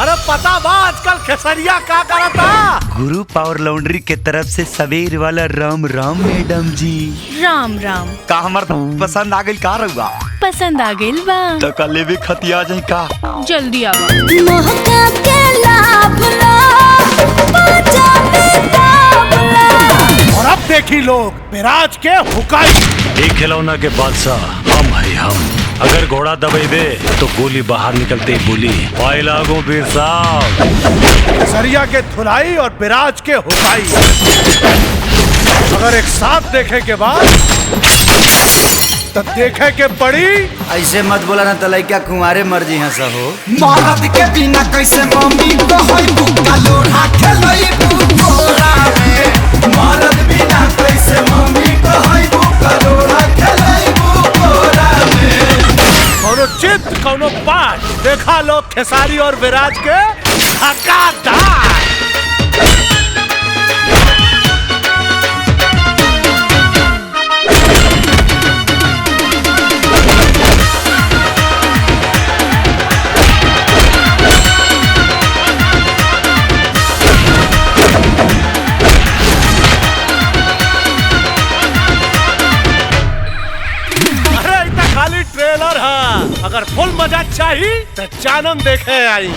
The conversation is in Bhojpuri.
अरे पता बा आजकल खेसरिया का करता? गुरु पावर लॉन्ड्री के तरफ से सवेर वाला राम राम मैडम जी। राम राम। का हमार पसंद आ गई का रहुआ? पसंद आ गइल बा तो कल लेवे खतिया जाई का? जल्दी आवा। मोहका के लाभ लो, बाजा में दाब लो। और अब देखी लोग विराज के हुकाई। एक खिलौना के बादशाह हम है हम। अगर घोड़ा दबेबे तो गोली बाहर निकलते ही बोली पाए लागो पीर साहब। खेसरिया के धुलाई और विराज के हुकाई अगर एक साथ देखे के बाद तो देखे के पड़ी। ऐसे मत बोला ना तो लइका कुंवारे मर जी हंसा हो। मरद के बिना कैसे मम्मी कहई बुका लोढ़ा खेलई बुकोरा में। मरद बिना कैसे मम्मी कहई बुका लोढ़ा खेलई बुकोरा में। कौनो चित कौनो पाठ देखा लोग खेसारी और विराज के धक्का-धार। खाली ट्रेलर है, अगर फुल मजा चाहिए तो जानम देखे आई।